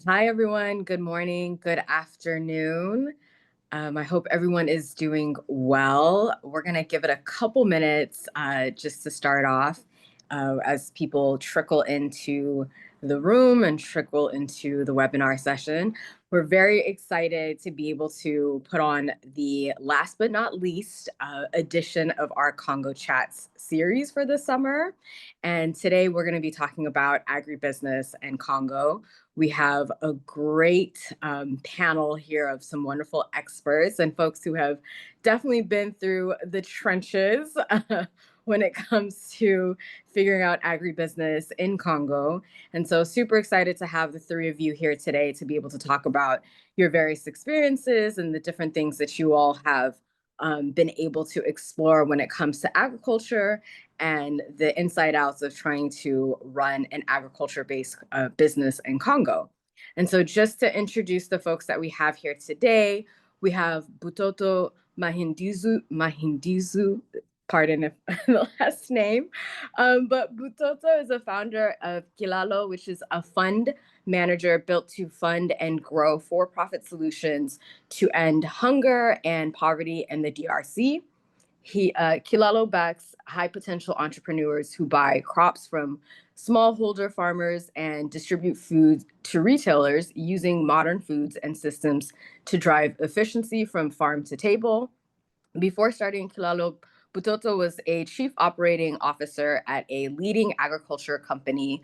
Hi, everyone. Good morning. Good afternoon. I hope everyone is doing well. We're going to give it a couple minutes just to start off as people trickle into the room and trickle into the webinar session. We're very excited to be able to put on the last but not least edition of our Congo Chats series for this summer. And today we're going to be talking about agribusiness and Congo. We have a great panel here of some wonderful experts and folks who have definitely been through the trenches when it comes to figuring out agribusiness in Congo. And so super excited to have the three of you here today to be able to talk about your various experiences and the different things that you all have been able to explore when it comes to agriculture and the inside outs of trying to run an agriculture-based business in Congo. And so just to introduce the folks that we have here today, we have Butoto Mahindizu, pardon if the last name, but Butoto is a founder of Kilalo, which is a fund manager built to fund and grow for-profit solutions to end hunger and poverty in the DRC. Kilalo backs high potential entrepreneurs who buy crops from smallholder farmers and distribute food to retailers using modern foods and systems to drive efficiency from farm to table. Before starting Kilalo, Butoto was a chief operating officer at a leading agriculture company,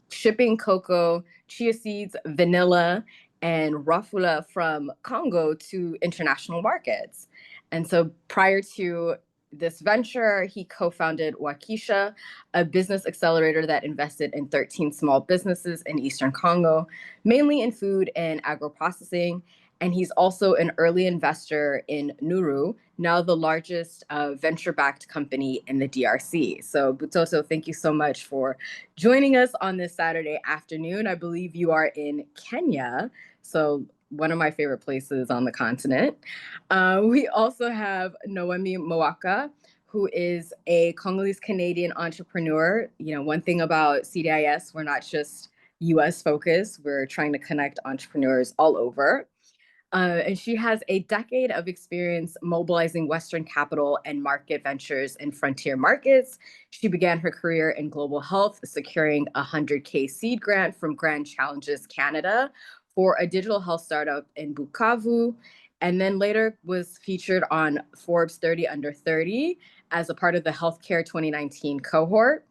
shipping cocoa, chia seeds, vanilla, and rafula from Congo to international markets. And so prior to this venture, he co-founded Wakisha, a business accelerator that invested in 13 small businesses in Eastern Congo, mainly in food and agro-processing. And he's also an early investor in Nuru, now the largest venture-backed company in the DRC. So Butoto, thank you so much for joining us on this Saturday afternoon. I believe you are in Kenya, so one of my favorite places on the continent. We also have Noemi Mwaka, who is a Congolese Canadian entrepreneur. You know, one thing about CDIS, we're not just US focused, we're trying to connect entrepreneurs all over. And she has a decade of experience mobilizing Western capital and market ventures in frontier markets. She began her career in global health, securing a 100K seed grant from Grand Challenges Canada for a digital health startup in Bukavu, and then later was featured on Forbes 30 Under 30 as a part of the Healthcare 2019 cohort.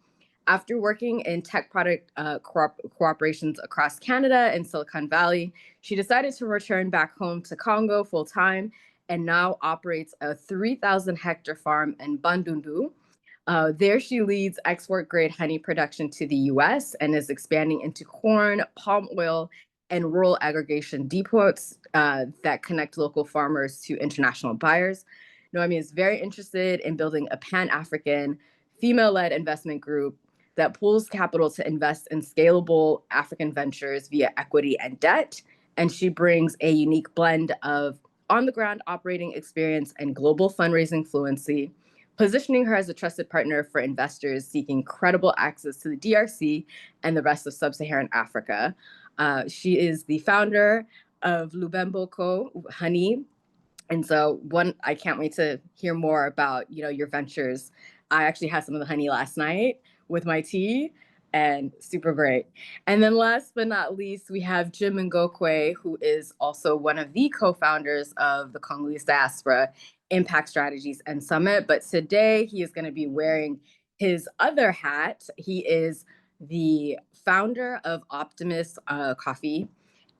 After working in tech product cooperations across Canada and Silicon Valley, she decided to return back home to Congo full time and now operates a 3,000 hectare farm in Bandundu. There she leads export grade honey production to the US and is expanding into corn, palm oil, and rural aggregation depots that connect local farmers to international buyers. Noemi is very interested in building a Pan-African female-led investment group that pools capital to invest in scalable African ventures via equity and debt. And she brings a unique blend of on-the-ground operating experience and global fundraising fluency, positioning her as a trusted partner for investors seeking credible access to the DRC and the rest of sub-Saharan Africa. She is the founder of Lubemboko Honey. And so I can't wait to hear more about, your ventures. I actually had some of the honey last night with my tea and super great. And then last but not least, we have Jim Ngokwe, who is also one of the co-founders of the Congolese Diaspora Impact Strategies and Summit. But today he is going to be wearing his other hat. He is the founder of Optimus Coffee.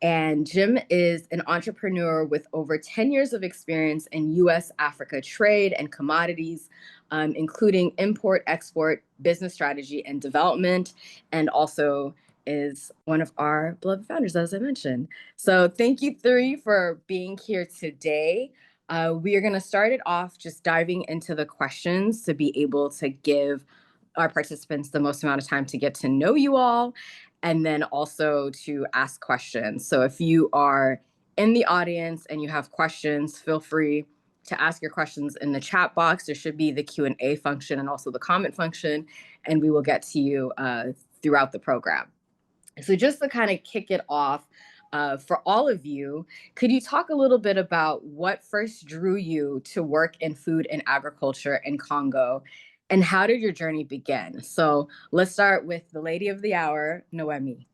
And Jim is an entrepreneur with over 10 years of experience in US Africa trade and commodities, including import, export, business strategy, and development, and also is one of our beloved founders, as I mentioned. So thank you three for being here today. We are going to start it off just diving into the questions to be able to give our participants the most amount of time to get to know you all, and then also to ask questions. So if you are in the audience and you have questions, feel free to ask your questions in the chat box. There should be the Q&A function and also the comment function, and we will get to you throughout the program. So just to kind of kick it off, for all of you, could you talk a little bit about what first drew you to work in food and agriculture in Congo, and how did your journey begin? So let's start with the lady of the hour, Noemi.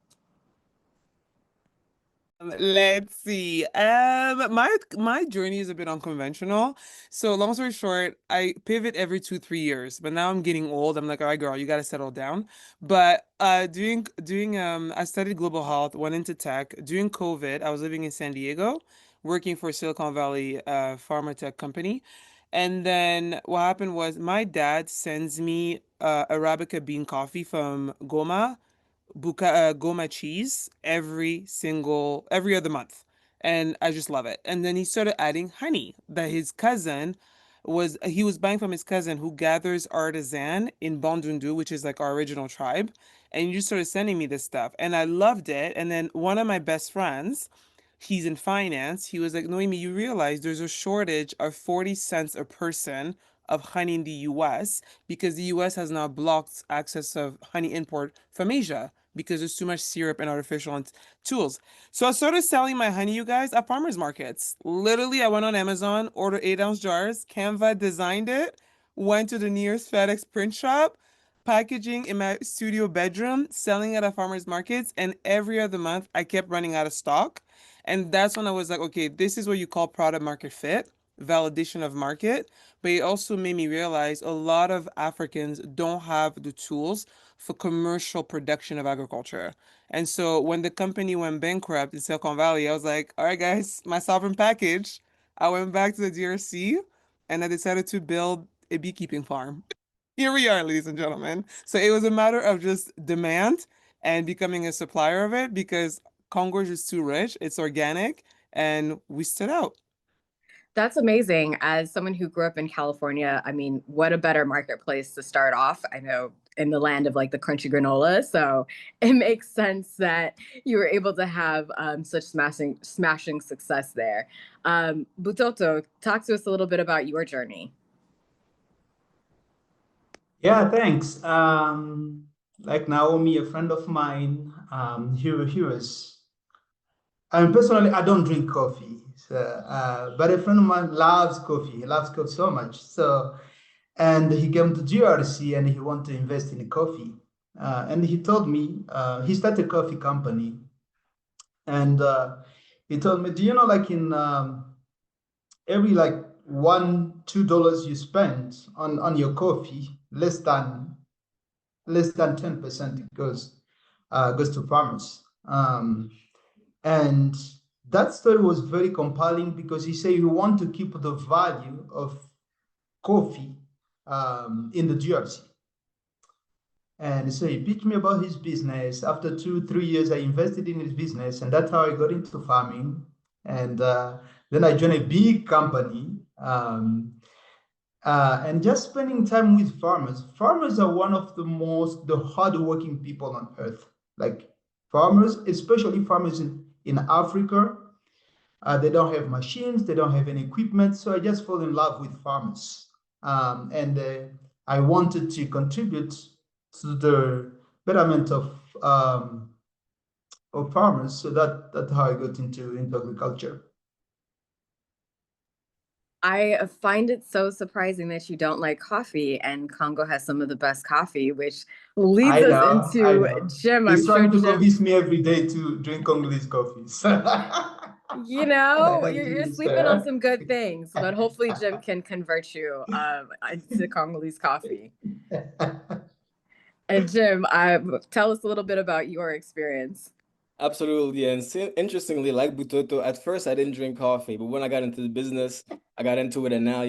Let's see. My journey is a bit unconventional. So long story short, I pivot every 2, 3 years. But now I'm getting old. I'm like, all right, girl, you gotta settle down. But doing I studied global health, went into tech. During COVID, I was living in San Diego, working for Silicon Valley pharma tech company. And then what happened was my dad sends me Arabica bean coffee from Goma cheese every other month, and I just love it. And then he started adding honey that his cousin he was buying from his cousin who gathers artisan in Bandundu, which is like our original tribe. And he just started sending me this stuff, and I loved it. And then one of my best friends, he's in finance. He was like, Noemi, you realize there's a shortage of 40 cents a person of honey in the US because the US has now blocked access of honey import from Asia because there's too much syrup and artificial tools. So I started selling my honey, you guys, at farmers markets. Literally, I went on Amazon, ordered 8-ounce jars, Canva designed it, went to the nearest FedEx print shop, packaging in my studio bedroom, selling it at farmers markets, and every other month I kept running out of stock. And that's when I was like, okay, this is what you call product market fit, validation of market. But it also made me realize a lot of Africans don't have the tools for commercial production of agriculture. And so when the company went bankrupt in Silicon Valley, I was like, all right, guys, my sovereign package. I went back to the DRC and I decided to build a beekeeping farm. Here we are, ladies and gentlemen. So it was a matter of just demand and becoming a supplier of it because Congo is just too rich. It's organic, and we stood out. That's amazing. As someone who grew up in California, I mean, what a better marketplace to start off. I know in the land of like the crunchy granola. So it makes sense that you were able to have such smashing success there. Butoto, talk to us a little bit about your journey. Yeah, thanks. Like Naomi, a friend of mine, he was. I mean, personally, I don't drink coffee, so, but a friend of mine loves coffee. He loves coffee so much. So, and he came to GRC and he wanted to invest in coffee. And he told me he started a coffee company, and he told me, do you know, like in every like $1, $2 you spend on your coffee, less than 10% goes to farmers. And that story was very compelling because he said you want to keep the value of coffee in the GRC. And so he pitched me about his business. After 2, 3 years, I invested in his business, and that's how I got into farming. And then I joined a big company. And just spending time with farmers. Farmers are one of the hardworking people on earth. Like farmers, especially farmers in Africa, they don't have machines, they don't have any equipment. So I just fall in love with farmers. And I wanted to contribute to the betterment of farmers. So that's how I got into agriculture. I find it so surprising that you don't like coffee, and Congo has some of the best coffee, which leads I us know, I into know. Jim. He's I'm sure trying to Jim, convince me every day to drink Congolese coffees. you're sleeping on some good things, but hopefully Jim can convert you to Congolese coffee. And Jim, tell us a little bit about your experience. Absolutely. And interestingly, like Butoto, at first I didn't drink coffee, but when I got into the business, I got into it. And now,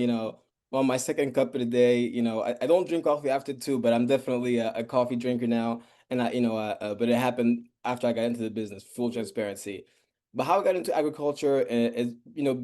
on my second cup of the day, I don't drink coffee after two, but I'm definitely a coffee drinker now. And but it happened after I got into the business, full transparency. But how I got into agriculture is,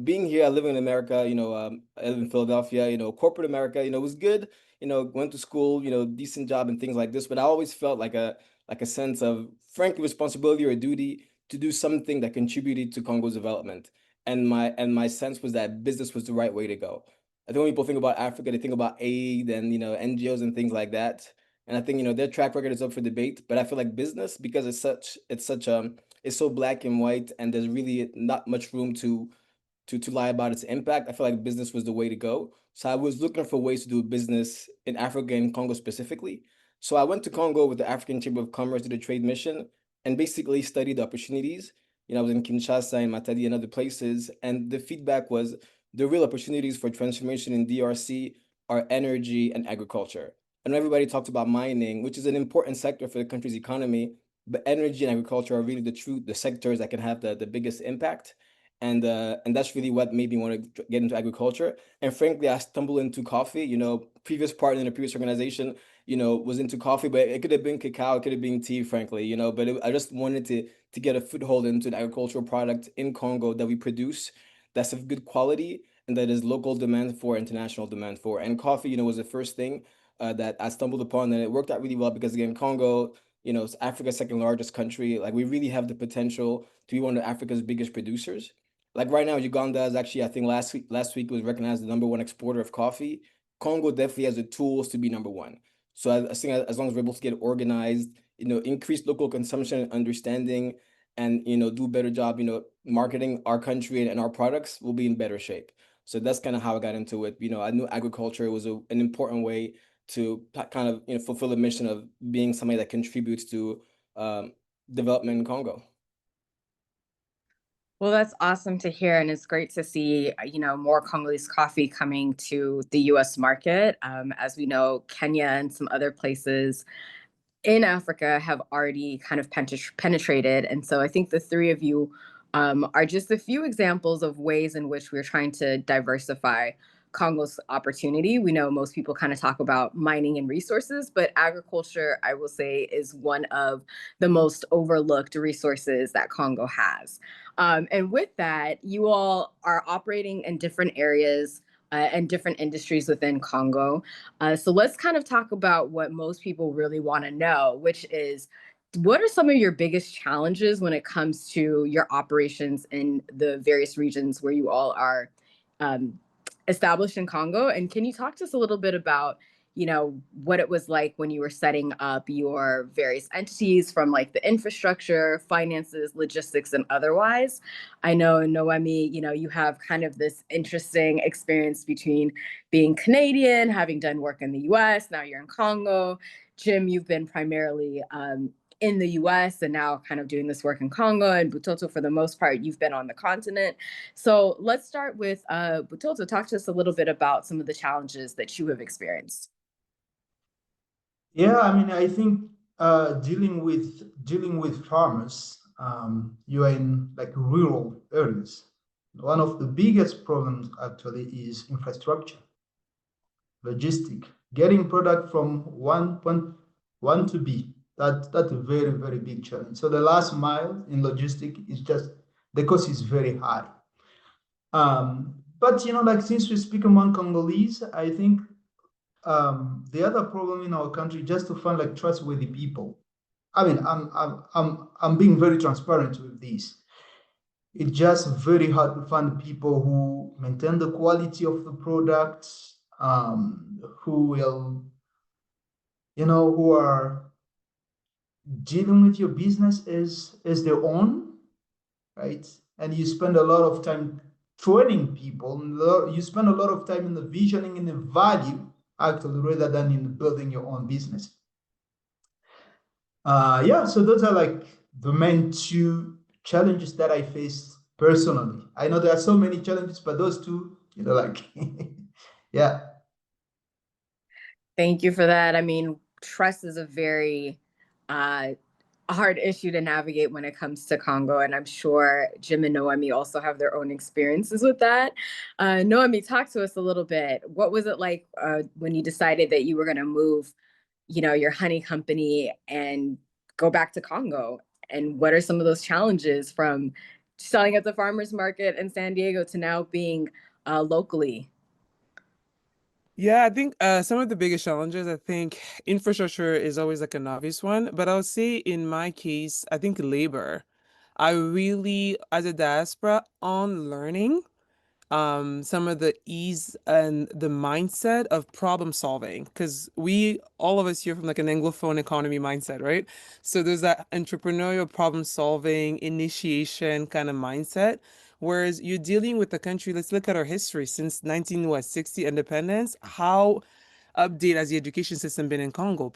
being here, I live in America, I live in Philadelphia, corporate America, was good, went to school, decent job and things like this. But I always felt like a sense of, frankly, responsibility or a duty to do something that contributed to Congo's development. And my sense was that business was the right way to go. I think when people think about Africa, they think about aid and NGOs and things like that. And I think, their track record is up for debate, but I feel like business, because it's so black and white, and there's really not much room to lie about its impact. I feel like business was the way to go. So I was looking for ways to do business in Africa and Congo specifically. So I went to Congo with the African Chamber of Commerce, did a trade mission, and basically studied the opportunities. I was in Kinshasa and Matadi and other places, and the feedback was the real opportunities for transformation in DRC are energy and agriculture. And everybody talked about mining, which is an important sector for the country's economy, but energy and agriculture are really the sectors that can have the biggest impact. And that's really what made me want to get into agriculture. And frankly, I stumbled into coffee. Previous partner in a previous organization, was into coffee, but it could have been cacao, it could have been tea, frankly. But I just wanted to get a foothold into an agricultural product in Congo that we produce, that's of good quality, and that is local demand for, international demand for. And coffee, was the first thing that I stumbled upon, and it worked out really well because, again, Congo, it's Africa's second largest country. Like, we really have the potential to be one of Africa's biggest producers. Like right now, Uganda is actually, I think last week was recognized the number one exporter of coffee. Congo definitely has the tools to be number one. So I think as long as we're able to get organized, increase local consumption and understanding, and do a better job, marketing our country and our products, we'll be in better shape. So that's kind of how I got into it. I knew agriculture was an important way to kind of fulfill the mission of being somebody that contributes to development in Congo. Well, that's awesome to hear, and it's great to see, more Congolese coffee coming to the U.S. market. As we know, Kenya and some other places in Africa have already kind of penetrated. And so I think the three of you are just a few examples of ways in which we're trying to diversify Congo's opportunity. We know most people kind of talk about mining and resources, but agriculture, I will say, is one of the most overlooked resources that Congo has. And with that, you all are operating in different areas and different industries within Congo. So let's kind of talk about what most people really want to know, which is, what are some of your biggest challenges when it comes to your operations in the various regions where you all are established in Congo? And can you talk to us a little bit about, what it was like when you were setting up your various entities, from like the infrastructure, finances, logistics, and otherwise? I know, Noemi, you have kind of this interesting experience between being Canadian, having done work in the US, now you're in Congo. Jim, you've been primarily in the US and now kind of doing this work in Congo, and Butoto, for the most part, you've been on the continent. So let's start with Butoto. Talk to us a little bit about some of the challenges that you have experienced. Yeah, I think dealing with farmers, you are in like rural areas. One of the biggest problems actually is infrastructure, logistic, getting product from one to B. That's a very, very big challenge. So the last mile in logistic is just, the cost is very high. But like, since we speak among Congolese, I think the other problem in our country, just to find like trustworthy people. I'm being very transparent with this. It's just very hard to find people who maintain the quality of the products, who will, who are dealing with your business as their own, right? And you spend a lot of time training people. You spend a lot of time in the visioning and the value, actually, rather than in building your own business. So those are like the main two challenges that I faced personally. I know there are so many challenges, but those two, yeah. Thank you for that. Trust is a very hard issue to navigate when it comes to Congo, and I'm sure Jim and Noemi also have their own experiences with that. Noemi, talk to us a little bit. What was it like when you decided that you were going to move, your honey company and go back to Congo? And what are some of those challenges from selling at the farmers market in San Diego to now being locally? Yeah, I think some of the biggest challenges, I think infrastructure is always like an obvious one, but I would say in my case, I think labor. I really, as a diaspora, on learning some of the ease and the mindset of problem solving, because all of us here from like an Anglophone economy mindset, right? So there's that entrepreneurial problem solving, initiation kind of mindset. Whereas you're dealing with the country, let's look at our history since 1960 independence. How update has the education system been in Congo?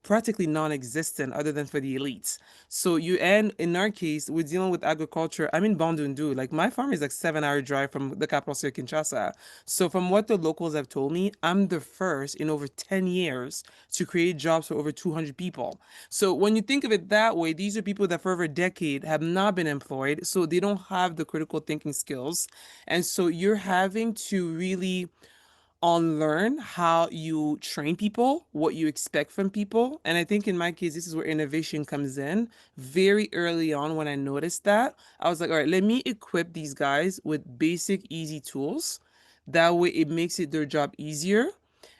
Practically non-existent other than for the elites. So and in our case, we're dealing with agriculture. I'm in Bandundu. Like my farm is like 7 hour drive from the capital city, Kinshasa. So from what the locals have told me, I'm the first in over 10 years to create jobs for over 200 people. So when you think of it that way, these are people that for over a decade have not been employed. So they don't have the critical thinking skills. And so you're having to really unlearn how you train people, what you expect from people. And I think in my case, this is where innovation comes in. Very early on, when I noticed that, I was like, all right, let me equip these guys with basic, easy tools. That way it makes it their job easier.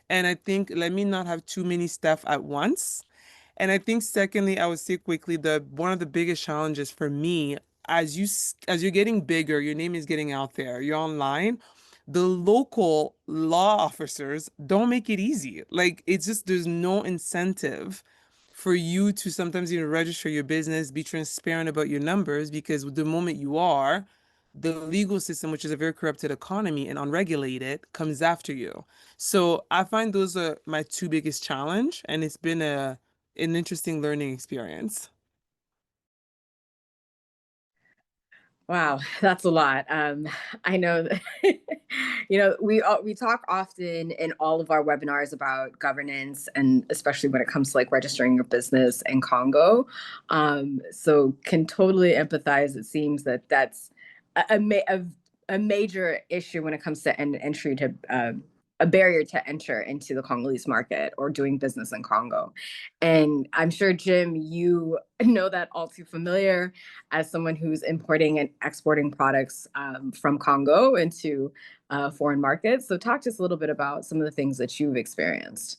And I think let me not have too many staff at once. And I think secondly, I would say quickly, the one of the biggest challenges for me as you're getting bigger, your name is getting out there, you're online, the local law officers don't make it easy. Like it's just there's no incentive for you to sometimes even register your business, be transparent about your numbers, because the moment you are, the legal system, which is a very corrupted economy and unregulated, comes after you. So I find those are my two biggest challenge, and it's been an interesting learning experience. Wow, that's a lot. I know that, we talk often in all of our webinars about governance, and especially when it comes to like registering your business in Congo. So can totally empathize. It seems that that's a major issue when it comes to entry to a barrier to enter into the Congolese market or doing business in Congo. And I'm sure, Jim, you know that all too familiar as someone who's importing and exporting products from Congo into foreign markets. So talk to us a little bit about some of the things that you've experienced.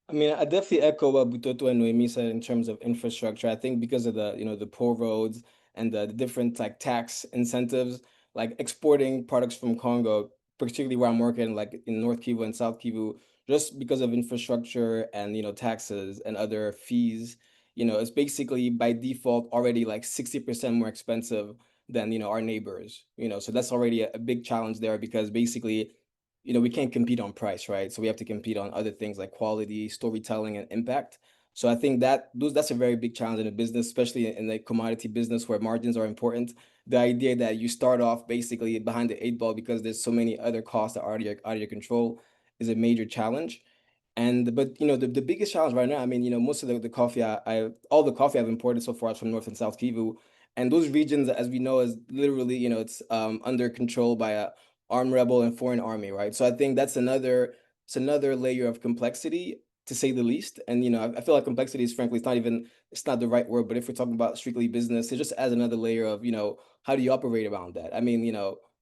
I mean, I definitely echo what Butoto and Noemi said in terms of infrastructure. I think because of the poor roads and the different like tax incentives, like exporting products from Congo, particularly where I'm working, like in North Kivu and South Kivu, just because of infrastructure and, taxes and other fees, it's basically by default already like 60% more expensive than, our neighbors, so that's already a big challenge there because basically we can't compete on price, right? So we have to compete on other things like quality, storytelling, and impact. So I think that's a very big challenge in a business, especially in the commodity business where margins are important. The idea that you start off basically behind the eight ball because there's so many other costs that are out of your control is a major challenge. But the biggest challenge right now, I mean, most of the coffee all the coffee I've imported so far is from North and South Kivu. And those regions, as we know, is literally, it's under control by a armed rebel and foreign army, right? So I think it's another layer of complexity to say the least. And I feel like complexity is frankly it's not the right word, but if we're talking about strictly business, it just adds another layer of, how do you operate around that? I mean,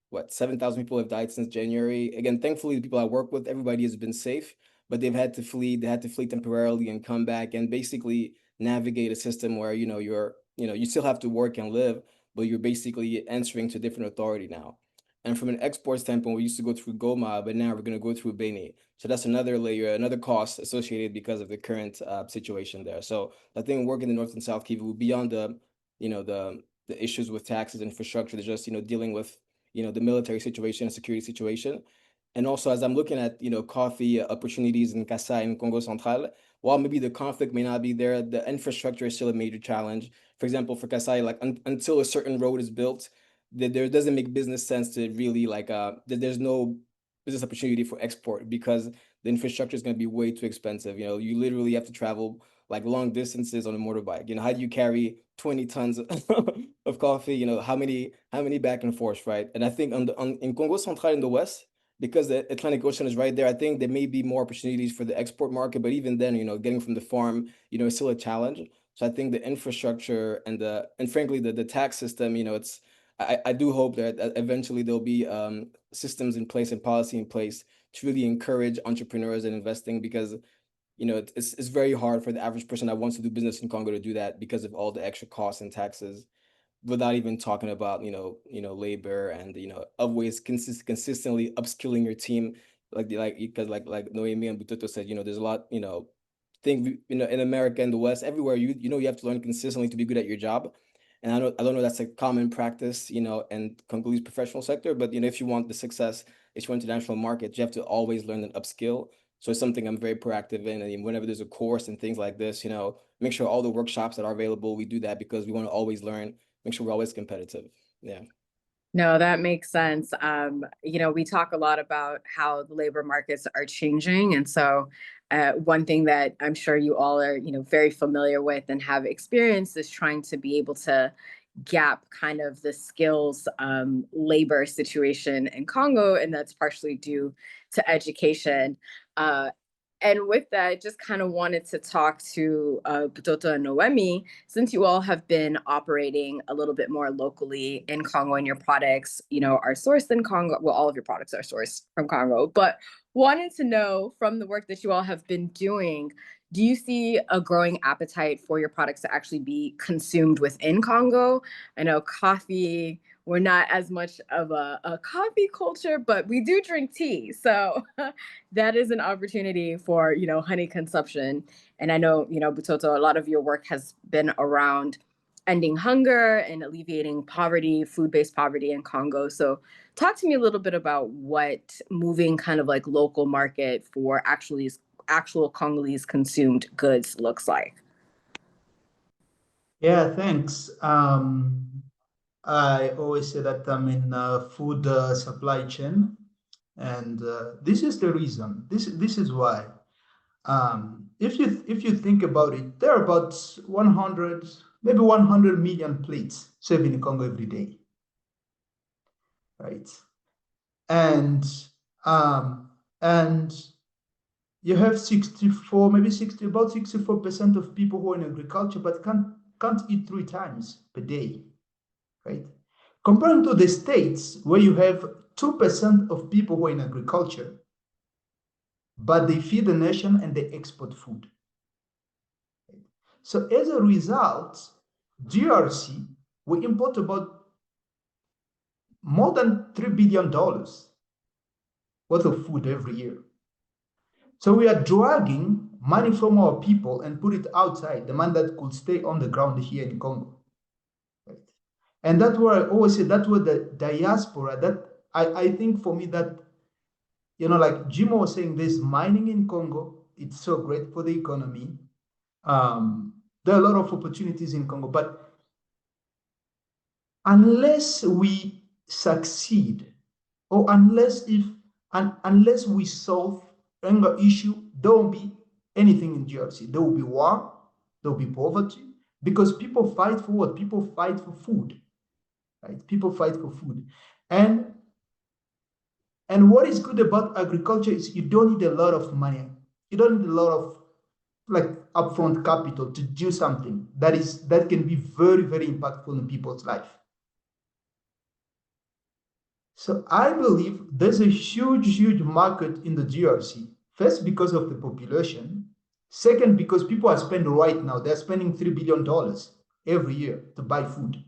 what 7,000 people have died since January. Again, thankfully the people I work with, everybody has been safe, but they had to flee temporarily and come back and basically navigate a system where, you still have to work and live, but you're basically answering to different authority now. And from an export standpoint, we used to go through Goma, but now we're going to go through Beni. So that's another layer, another cost associated because of the current situation there. So I think working in the North and South Kivu, beyond the issues with taxes, infrastructure, they're just dealing with the military situation, security situation. And also, as I'm looking at coffee opportunities in Kasai and Congo Central, while maybe the conflict may not be there, the infrastructure is still a major challenge. For example, for Kasai, like until a certain road is built, that there doesn't make business sense to really that there's no business opportunity for export because the infrastructure is going to be way too expensive. You literally have to travel like long distances on a motorbike. How do you carry 20 tons of coffee? How many back and forth, right? And I think in Congo Central in the west, because the Atlantic Ocean is right there, I think there may be more opportunities for the export market. But even then, getting from the farm, is still a challenge. So I think the infrastructure and frankly the tax system, I do hope that eventually there'll be systems in place and policy in place to really encourage entrepreneurs and investing because it's very hard for the average person that wants to do business in Congo to do that because of all the extra costs and taxes. without even talking about, labor and, always consistently upskilling your team. Because like Noemi and Butoto said, there's a lot, think, in America and the West, everywhere, you have to learn consistently to be good at your job. And I don't know that's a common practice, and Congolese professional sector, but if you want the success, if you want international market, you have to always learn and upskill. So it's something I'm very proactive in. And whenever there's a course and things like this, make sure all the workshops that are available, we do that because we want to always learn, make sure we're always competitive. Yeah. No, that makes sense. We talk a lot about how the labor markets are changing. And so one thing that I'm sure you all are, very familiar with and have experienced is trying to be able to gap kind of the skills labor situation in Congo, and that's partially due to education. Uh, and with that, just kind of wanted to talk to Butoto and Noemi, since you all have been operating a little bit more locally in Congo and your products, are sourced in Congo. Well, all of your products are sourced from Congo, but wanted to know from the work that you all have been doing, do you see a growing appetite for your products to actually be consumed within Congo? I know coffee, we're not as much of a coffee culture, but we do drink tea. So that is an opportunity for, honey consumption. And I know, Butoto, a lot of your work has been around ending hunger and alleviating poverty, food-based poverty in Congo. So talk to me a little bit about what moving kind of like local market for actual Congolese consumed goods looks like. Yeah, thanks. I always say that I'm in food supply chain, and this is the reason. This is why. If you think about it, there are about 100, maybe 100 million plates served in Congo every day, right? And and you have 64, maybe 60, about 64% of people who are in agriculture, but can't eat 3 times per day, right? Comparing to the States, where you have 2% of people who are in agriculture, but they feed the nation and they export food. So as a result, DRC, we import about more than $3 billion worth of food every year. So we are dragging money from our people and put it outside, the money that could stay on the ground here in Congo. Right? And that's where I always say that was the diaspora. That I think for me that, like Jimo was saying, there's mining in Congo. It's so great for the economy. There are a lot of opportunities in Congo, but unless we succeed, or unless we solve anger issue, there won't be anything in DRC. There will be war, there will be poverty, because people fight for what? People fight for food, right? People fight for food. And what is good about agriculture is you don't need a lot of money. You don't need a lot of upfront capital to do something that can be very, very impactful in people's life. So I believe there's a huge, huge market in the DRC. First, because of the population. Second, because people are spending right now, they're spending $3 billion every year to buy food,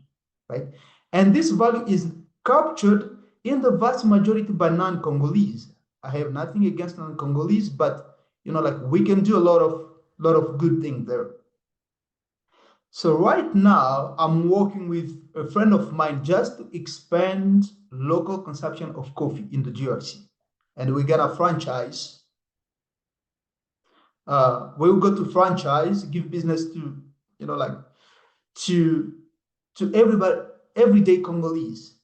right? And this value is captured in the vast majority by non-Congolese. I have nothing against non-Congolese, but we can do a lot of good things there. So right now, I'm working with a friend of mine just to expand local consumption of coffee in the DRC. And we're gonna franchise. We'll go to franchise, give business to, to everybody, everyday Congolese,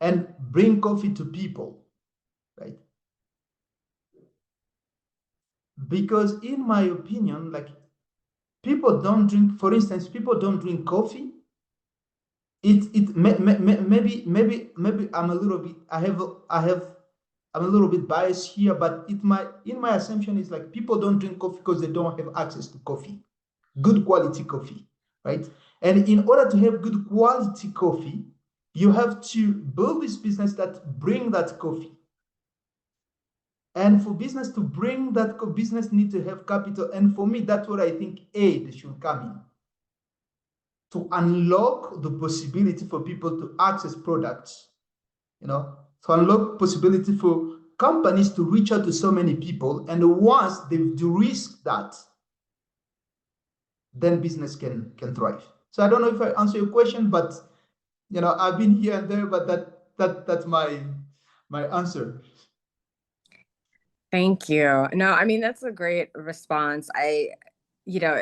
and bring coffee to people, right? Because in my opinion, people don't drink, for instance, people don't drink coffee. Maybe I'm a little bit, I'm a little bit biased here, but in my assumption is people don't drink coffee because they don't have access to coffee, good quality coffee, right? And in order to have good quality coffee, you have to build this business that bring that coffee. And for business to bring that business need to have capital. And for me, that's what I think aid should come in. to unlock the possibility for people to access products, to unlock possibility for companies to reach out to so many people. And once they've de-risked that, then business can thrive. So I don't know if I answer your question, but I've been here and there, but that's my answer. Thank you. No, I mean, that's a great response. You know,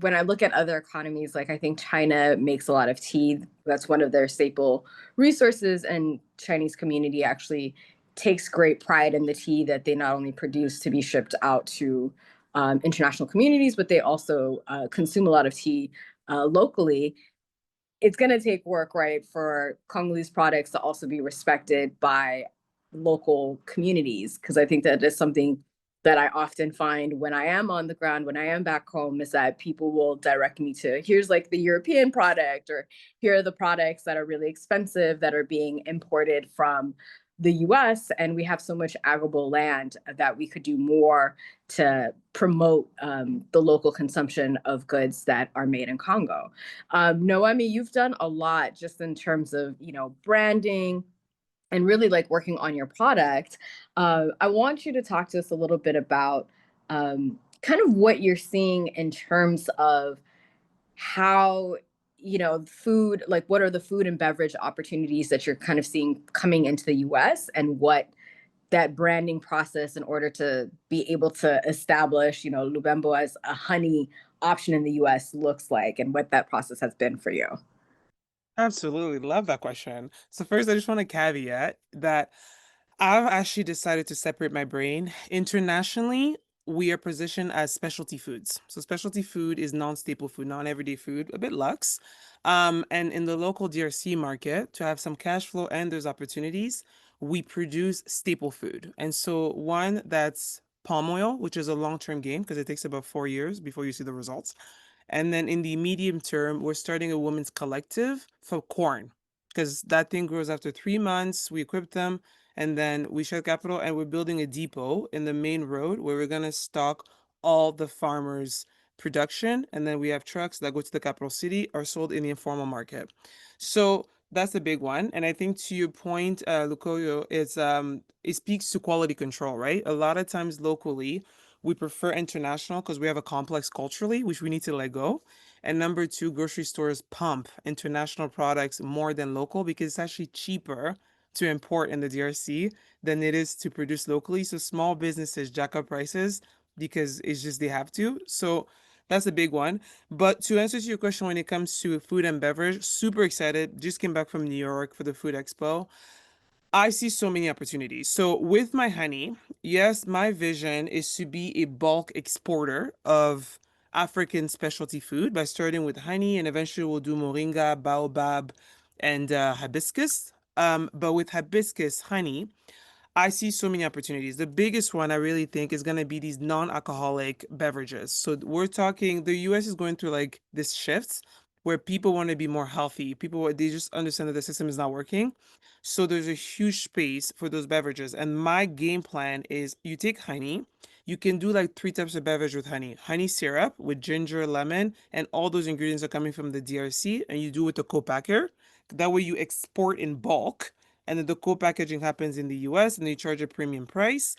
when I look at other economies, like I think China makes a lot of tea. That's one of their staple resources, and Chinese community actually takes great pride in the tea that they not only produce to be shipped out to international communities, but they also consume a lot of tea locally. It's going to take work, right, for Congolese products to also be respected by local communities, because I think that is something that I often find when I am on the ground, when I am back home, is that people will direct me to, here's like the European product, or here are the products that are really expensive that are being imported from the US. And we have so much arable land that we could do more to promote the local consumption of goods that are made in Congo. Noemi, you've done a lot just in terms of, branding and really like working on your product. I want you to talk to us a little bit about kind of what you're seeing in terms of how, food, like what are the food and beverage opportunities that you're kind of seeing coming into the US, and what that branding process in order to be able to establish, Lubembo as a honey option in the US looks like, and what that process has been for you. Absolutely. Love that question. So first, I just want to caveat that I've actually decided to separate my brain. Internationally, we are positioned as specialty foods. So specialty food is non-staple food, non-everyday food, a bit luxe. And in the local DRC market, to have some cash flow and there's opportunities, we produce staple food. And so one that's palm oil, which is a long-term game because it takes about 4 years before you see the results. And then in the medium term, we're starting a women's collective for corn because that thing grows after 3 months. We equip them and then we share capital and we're building a depot in the main road where we're going to stock all the farmers' production. And then we have trucks that go to the capital city are sold in the informal market. So that's a big one. And I think to your point, Lukoyo, it speaks to quality control, right? A lot of times locally, we prefer international because we have a complex culturally, which we need to let go. And number two, grocery stores pump international products more than local because it's actually cheaper to import in the DRC than it is to produce locally. So small businesses jack up prices because it's just they have to. So that's a big one. But to answer to your question, when it comes to food and beverage, super excited. Just came back from New York for the Food Expo. I see so many opportunities. So with my honey, yes, my vision is to be a bulk exporter of African specialty food by starting with honey, and eventually we'll do moringa, baobab, and hibiscus. But with hibiscus honey, I see so many opportunities. The biggest one I really think is going to be these non-alcoholic beverages. So we're talking, the US is going through like this shifts where people want to be more healthy. They just understand that the system is not working. So there's a huge space for those beverages. And my game plan is you take honey, you can do like 3 types of beverage with honey. Honey syrup with ginger, lemon, and all those ingredients are coming from the DRC, and you do with the co-packer. That way you export in bulk and then the co-packaging happens in the US and they charge a premium price.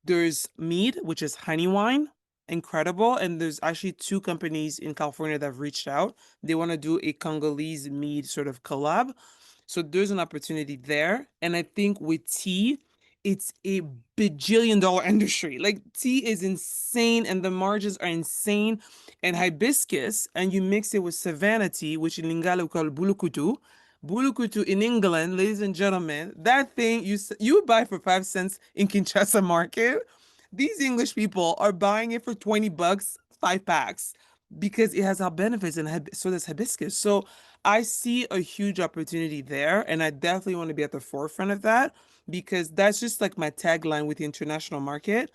There's mead, which is honey wine, incredible. And there's actually 2 companies in California that have reached out. They want to do a Congolese mead sort of collab. So there's an opportunity there. And I think with tea, it's a bajillion-dollar industry. Like tea is insane and the margins are insane. And hibiscus, and you mix it with savannah tea, which in Lingala we call bulukutu. Bulukutu in England, ladies and gentlemen, that thing you buy for 5 cents in Kinshasa market. These English people are buying it for $20, 5 packs, because it has health benefits and so does hibiscus. So I see a huge opportunity there, and I definitely want to be at the forefront of that because that's just like my tagline with the international market.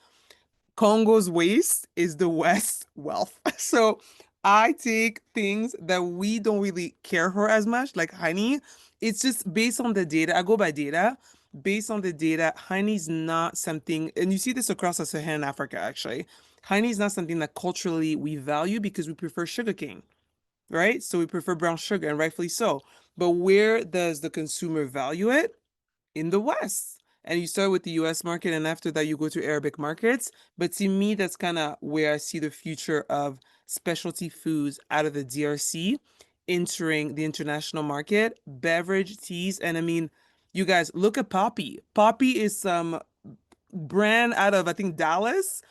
Congo's waste is the West's wealth. So I take things that we don't really care for as much, like honey. It's just based on the data. I go by data. Based on the data, honey's not something, and you see this across Sub-Saharan Africa actually. Honey is not something that culturally we value because we prefer sugarcane. right? So we prefer brown sugar, and rightfully so. But where does the consumer value it? In the West. And you start with the US market, and after that, you go to Arabic markets. But to me, that's kind of where I see the future of specialty foods out of the DRC entering the international market, beverage, teas. And I mean, you guys look at Poppy. Poppy is some brand out of, I think, Dallas.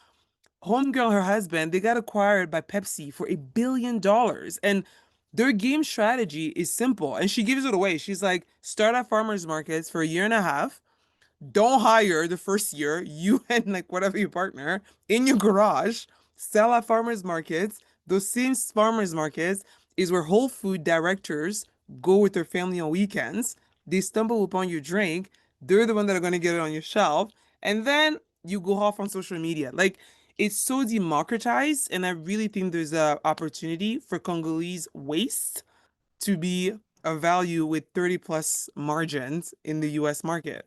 Homegirl, her husband, they got acquired by Pepsi for $1 billion. And their game strategy is simple. And she gives it away. She's like, start at farmers markets for a year and a half, don't hire the first year, you and like whatever your partner in your garage, sell at farmers markets. Those same farmers markets is where Whole Food directors go with their family on weekends. They stumble upon your drink. They're the one that are going to get it on your shelf. And then you go off on social media. Like, it's so democratized. And I really think there's a opportunity for Congolese waste to be a value with 30 plus margins in the US market.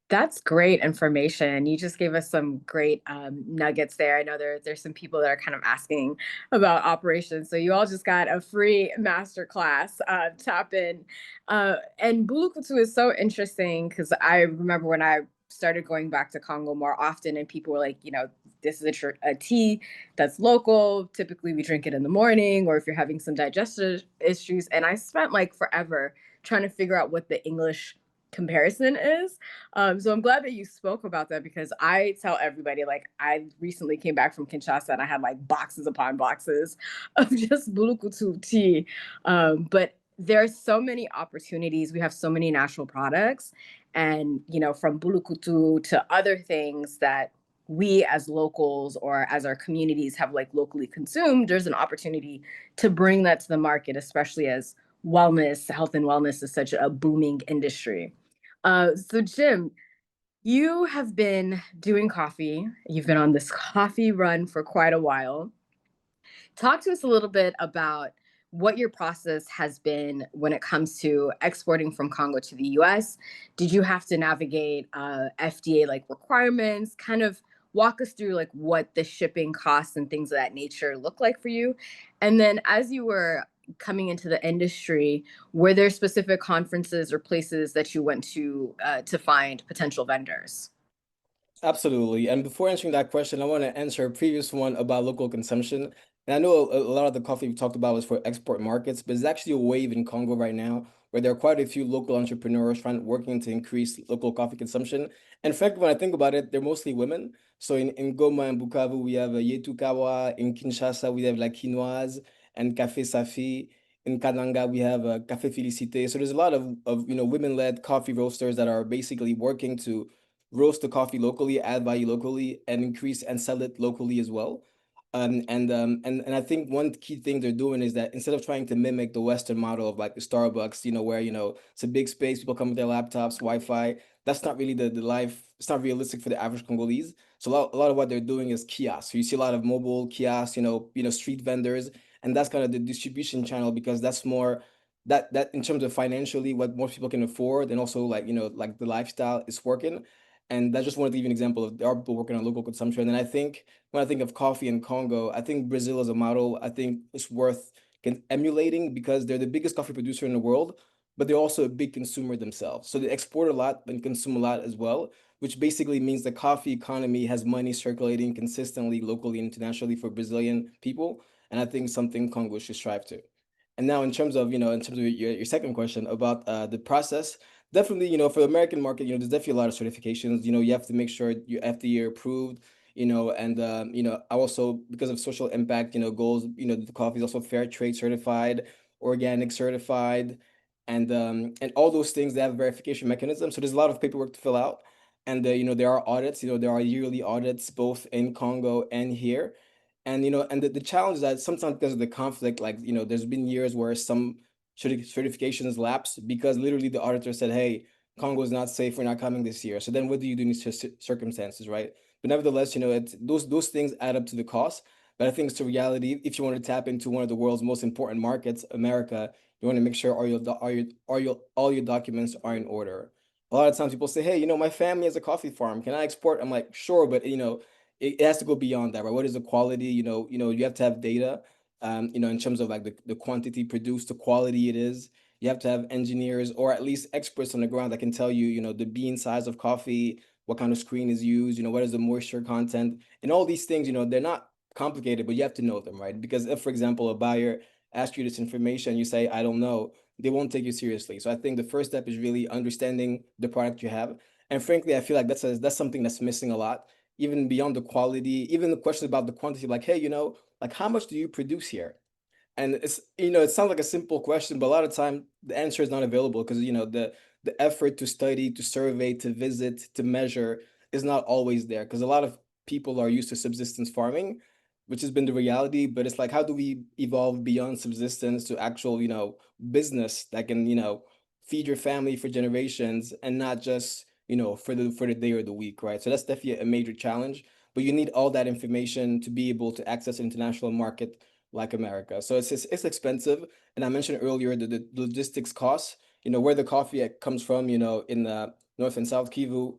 That's great information. You just gave us some great nuggets there. I know there's some people that are kind of asking about operations. So you all just got a free masterclass. Tap in. And Bulukutu is so interesting because I remember when I started going back to Congo more often, and people were like, this is a tea that's local. Typically, we drink it in the morning, or if you're having some digestive issues. And I spent like forever trying to figure out what the English comparison is. So I'm glad that you spoke about that, because I tell everybody, like, I recently came back from Kinshasa and I had like boxes upon boxes of just Bulukutu tea. But there's so many opportunities. We have so many natural products, and from Bulukutu to other things that we as locals or as our communities have like locally consumed, there's an opportunity to bring that to the market, especially as health and wellness is such a booming industry. So Jim, you have been doing coffee. You've been on this coffee run for quite a while. Talk to us a little bit about what your process has been when it comes to exporting from Congo to the US. Did you have to navigate FDA like requirements? Kind of walk us through like what the shipping costs and things of that nature look like for you. And then as you were coming into the industry, were there specific conferences or places that you went to find potential vendors? Absolutely. And before answering that question, I want to answer a previous one about local consumption. And I know a lot of the coffee we talked about was for export markets, but there's actually a wave in Congo right now where there are quite a few local entrepreneurs working to increase local coffee consumption. And in fact, when I think about it, they're mostly women. So in Goma and Bukavu, we have Yetu Kawa. In Kinshasa, we have La Quinoise and Café Safi. In Kananga, we have Café Félicité. So there's a lot of women-led coffee roasters that are basically working to roast the coffee locally, add value locally, and increase and sell it locally as well. And I think one key thing they're doing is that instead of trying to mimic the Western model of like the Starbucks, where it's a big space, people come with their laptops, Wi-Fi. That's not really the life. It's not realistic for the average Congolese. So a lot of what they're doing is kiosks. So you see a lot of mobile kiosks, street vendors, and that's kind of the distribution channel, because that's more that in terms of financially what most people can afford, and also like like the lifestyle is working. And I just wanted to give you an example of there are people working on local consumption. And I think when I think of coffee in Congo, I think Brazil as a model, I think it's worth emulating, because they're the biggest coffee producer in the world, but they're also a big consumer themselves. So they export a lot and consume a lot as well, which basically means the coffee economy has money circulating consistently, locally and internationally for Brazilian people. And I think something Congo should strive to. And now in terms of, your second question about the process, definitely, for the American market, there's definitely a lot of certifications. You have to make sure you're FDA approved, and I also, because of social impact, goals, the coffee is also fair trade certified, organic certified, and all those things, they have a verification mechanism. So there's a lot of paperwork to fill out. And there are audits, there are yearly audits both in Congo and here. And and the challenge is that sometimes because of the conflict, like there's been years where some certifications lapse because literally the auditor said, hey, Congo is not safe, we're not coming this year. So then what do you do in these circumstances, right? But nevertheless, it's those things add up to the cost. But I think it's a reality. If you want to tap into one of the world's most important markets, America, you want to make sure all your documents are in order. A lot of times people say, hey, my family has a coffee farm, can I export? I'm like, sure, but it has to go beyond that, right? What is the quality? You have to have data. in terms of like the quantity produced, the quality it is. You have to have engineers or at least experts on the ground that can tell you, the bean size of coffee, what kind of screen is used, what is the moisture content, and all these things, they're not complicated, but you have to know them, right? Because if, for example, a buyer asks you this information, you say, I don't know, they won't take you seriously. So I think the first step is really understanding the product you have. And frankly, I feel like that's something that's missing a lot, even beyond the quality, even the question about the quantity, like, hey, like how much do you produce here? And it's, it sounds like a simple question, but a lot of time the answer is not available because, the effort to study, to survey, to visit, to measure is not always there because a lot of people are used to subsistence farming, which has been the reality. But it's like, how do we evolve beyond subsistence to actual, business that can, feed your family for generations and not just, for the day or the week, right? So that's definitely a major challenge. But you need all that information to be able to access an international market like America. So it's expensive. And I mentioned earlier the logistics costs, where the coffee comes from, in the North and South Kivu,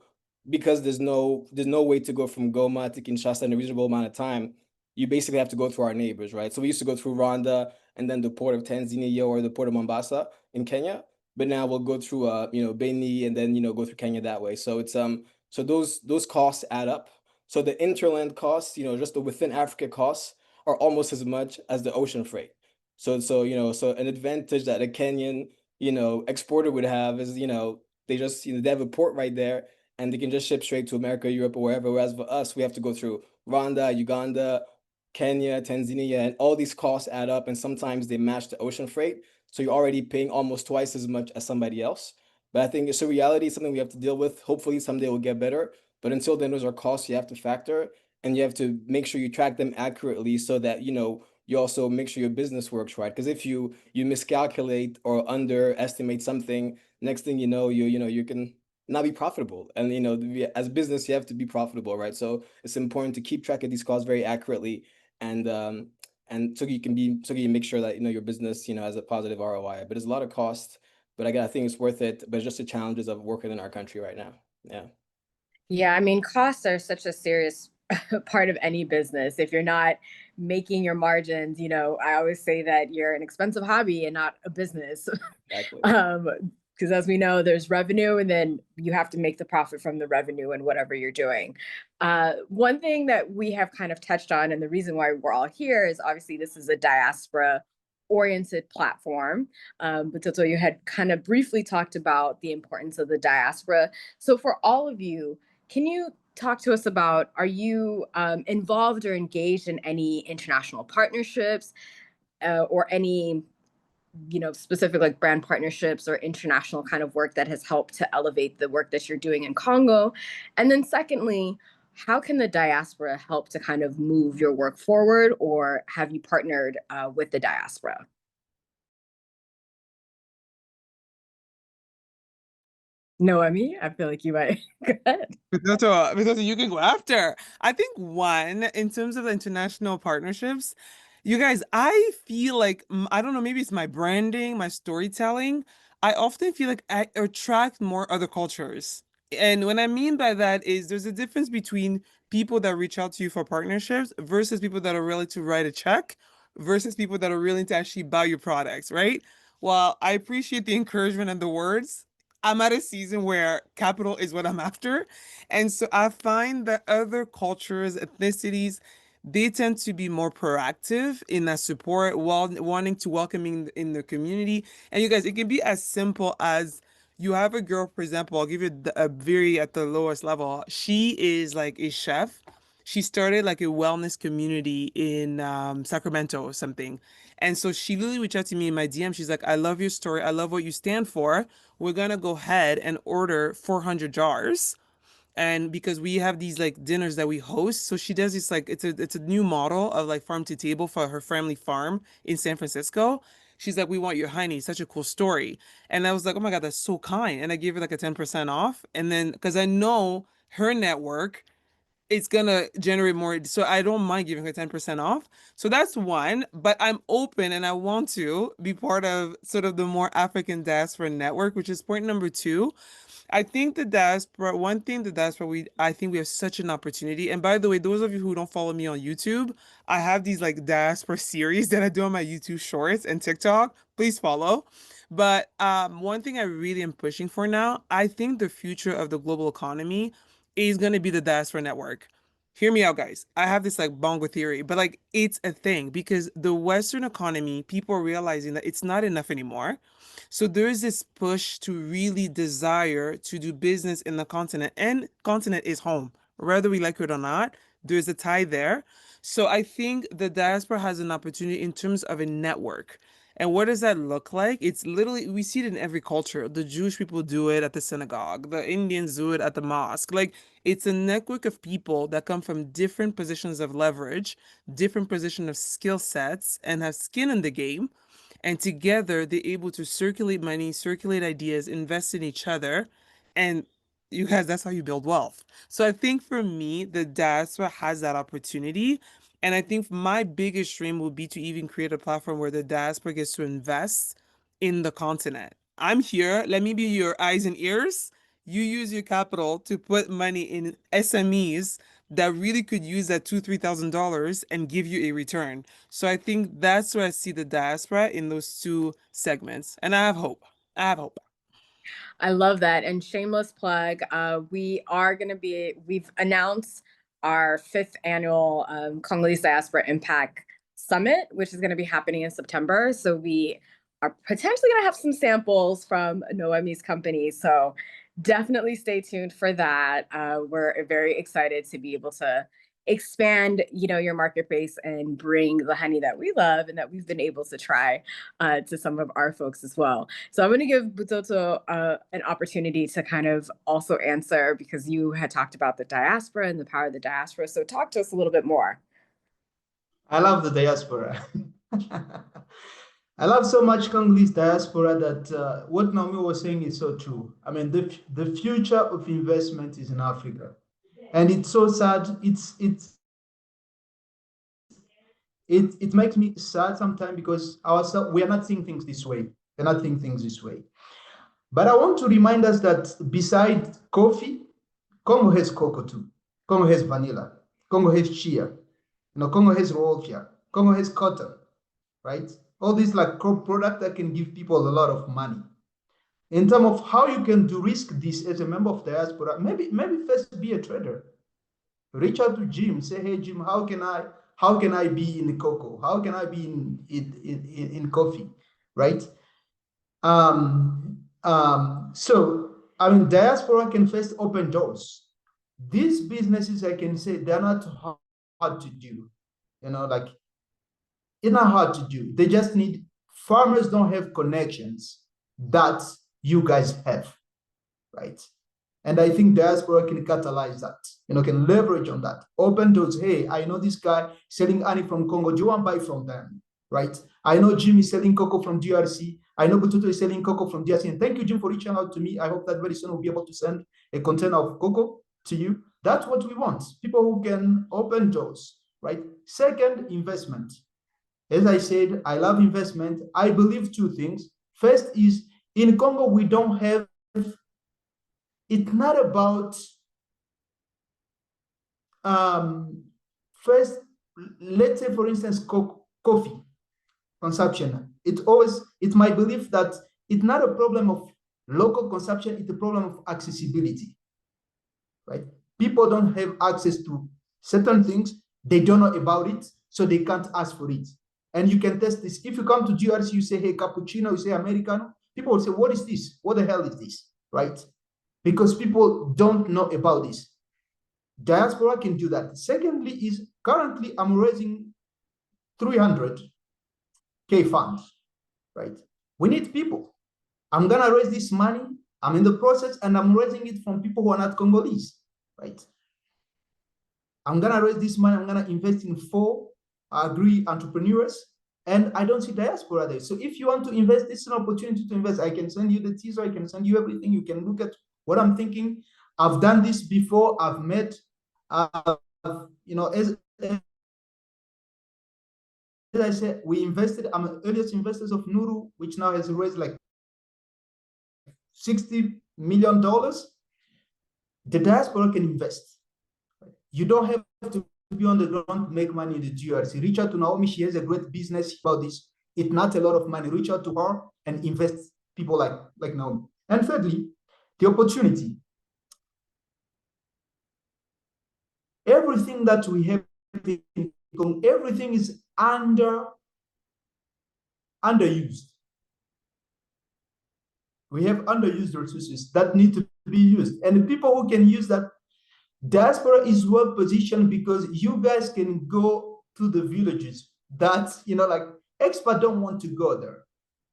because there's no way to go from Goma to Kinshasa in a reasonable amount of time. You basically have to go through our neighbors, right? So we used to go through Rwanda and then the port of Tanzania or the port of Mombasa in Kenya. But now we'll go through Beni and then go through Kenya that way. So it's so those costs add up. So the interland costs, just the within Africa costs are almost as much as the ocean freight. So an advantage that a Kenyan, exporter would have is, they just, they have a port right there and they can just ship straight to America, Europe, or wherever. Whereas for us, we have to go through Rwanda, Uganda, Kenya, Tanzania, and all these costs add up and sometimes they match the ocean freight. So you're already paying almost twice as much as somebody else. But I think it's a reality, something we have to deal with. Hopefully someday will get better. But until then, those are costs you have to factor and you have to make sure you track them accurately so that you also make sure your business works right. Because if you miscalculate or underestimate something, next thing you know, you can not be profitable. And as business, you have to be profitable, right? So it's important to keep track of these costs very accurately, and so you make sure that your business has a positive ROI. But there's a lot of cost, but again, I think it's worth it. But it's just the challenges of working in our country right now. Yeah. Yeah, I mean, costs are such a serious part of any business. If you're not making your margins, I always say that you're an expensive hobby and not a business. Exactly. Because as we know, there's revenue, and then you have to make the profit from the revenue and whatever you're doing. One thing that we have kind of touched on, and the reason why we're all here is obviously this is a diaspora oriented platform. But Toto, you had kind of briefly talked about the importance of the diaspora. So for all of you, can you talk to us about, are you involved or engaged in any international partnerships or any, specific like brand partnerships or international kind of work that has helped to elevate the work that you're doing in Congo? And then secondly, how can the diaspora help to kind of move your work forward, or have you partnered with the diaspora? No, I feel like you might. Go ahead. Because you can go after. I think one, in terms of the international partnerships, you guys, I feel like, I don't know, maybe it's my branding, my storytelling. I often feel like I attract more other cultures. And what I mean by that is there's a difference between people that reach out to you for partnerships versus people that are willing to write a check versus people that are willing to actually buy your products, right? While I appreciate the encouragement and the words, I'm at a season where capital is what I'm after. And so I find that other cultures, ethnicities, they tend to be more proactive in that support while wanting to welcome in the community. And you guys, it can be as simple as you have a girl, for example, I'll give you a very at the lowest level. She is like a chef. She started like a wellness community in Sacramento or something. And so she literally reached out to me in my DM. She's like, I love your story. I love what you stand for. We're gonna go ahead and order 400 jars. And because we have these like dinners that we host, so she does this like it's a new model of like farm to table for her family farm in San Francisco. She's like, we want your honey. Such a cool story. And I was like, oh my God, that's so kind. And I gave her like a 10% off. And then because I know her network, it's gonna generate more. So I don't mind giving her 10% off. So that's one, but I'm open and I want to be part of sort of the more African diaspora network, which is point number two. I think the diaspora, one thing the diaspora, I think we have such an opportunity. And by the way, those of you who don't follow me on YouTube, I have these like diaspora series that I do on my YouTube Shorts and TikTok. Please follow. But one thing I really am pushing for now, I think the future of the global economy is going to be the diaspora network. Hear me out, guys. I have this like bongo theory, but like it's a thing because the Western economy, people are realizing that it's not enough anymore. So there is this push to really desire to do business in the continent, and continent is home, whether we like it or not. There's a tie there. So I think the diaspora has an opportunity in terms of a network. And what does that look like? It's literally, we see it in every culture. The Jewish people do it at the synagogue, the Indians do it at the mosque. Like, it's a network of people that come from different positions of leverage, different position of skill sets, and have skin in the game, and together they're able to circulate money, circulate ideas, invest in each other, and you guys, that's how you build wealth. So I think for me, the diaspora has that opportunity. And I think my biggest dream would be to even create a platform where the diaspora gets to invest in the continent. I'm here. Let me be your eyes and ears. You use your capital to put money in SMEs that really could use that $2,000, $3,000 and give you a return. So I think that's where I see the diaspora in those two segments. And I have hope. I have hope. I love that. And shameless plug, we've announced our 5th annual Congolese Diaspora Impact Summit, which is going to be happening in September. So we are potentially going to have some samples from Noemi's company. So definitely stay tuned for that. We're very excited to be able to expand, your market base and bring the honey that we love and that we've been able to try to some of our folks as well. So I'm going to give Butoto an opportunity to kind of also answer, because you had talked about the diaspora and the power of the diaspora. So talk to us a little bit more. I love the diaspora. I love so much Congolese diaspora that what Naomi was saying is so true. I mean, the future of investment is in Africa. And it's so sad. It makes me sad sometimes because we are not seeing things this way. We're not seeing things this way. But I want to remind us that beside coffee, Congo has cocoa too. Congo has vanilla. Congo has chia. Congo has raffia. Congo has cotton, right? All these like crop products that can give people a lot of money. In terms of how you can do risk this as a member of diaspora, maybe first be a trader. Reach out to Jim. Say, hey Jim, how can I be in cocoa? How can I be in coffee, right? So I mean, diaspora can first open doors. These businesses, I can say, they're not hard to do. Like, it's not hard to do. They just need, farmers don't have connections that you guys have, right? And I think diaspora can catalyze that, can leverage on that. Open doors. Hey, I know this guy selling honey from Congo. Do you want to buy from them, right? I know Jim is selling cocoa from DRC. I know Bututu is selling cocoa from DRC. And thank you, Jim, for reaching out to me. I hope that very soon we'll be able to send a container of cocoa to you. That's what we want. People who can open doors, right? Second, investment. As I said, I love investment. I believe two things. First is, in Congo, we don't have, it's not about, first, let's say, for instance, coffee consumption. It's my belief that it's not a problem of local consumption, it's a problem of accessibility, right? People don't have access to certain things, they don't know about it, so they can't ask for it. And you can test this. If you come to GRC, you say, hey, cappuccino, you say Americano, people will say, what is this? What the hell is this, right? Because people don't know about this. Diaspora can do that. Secondly is, currently I'm raising 300K funds, right? We need people. I'm gonna raise this money. I'm in the process and I'm raising it from people who are not Congolese, right? I'm gonna raise this money. I'm gonna invest in 4 agri-entrepreneurs, and I don't see diaspora there. So if you want to invest, this is an opportunity to invest. I can send you the teaser. I can send you everything. You can look at what I'm thinking. I've done this before. I've met, as I said, we invested. I'm the earliest investors of Nuru, which now has raised like 60 million, the diaspora can invest. You don't have to be on the ground to make money in the GRC. Reach out to Naomi. She has a great business about this. It's not a lot of money. Reach out to her and invest people like Naomi. And thirdly, the opportunity. Everything that we have, everything is underused. We have underused resources that need to be used. And the people who can use that, diaspora is well positioned because you guys can go to the villages that, like expats don't want to go there,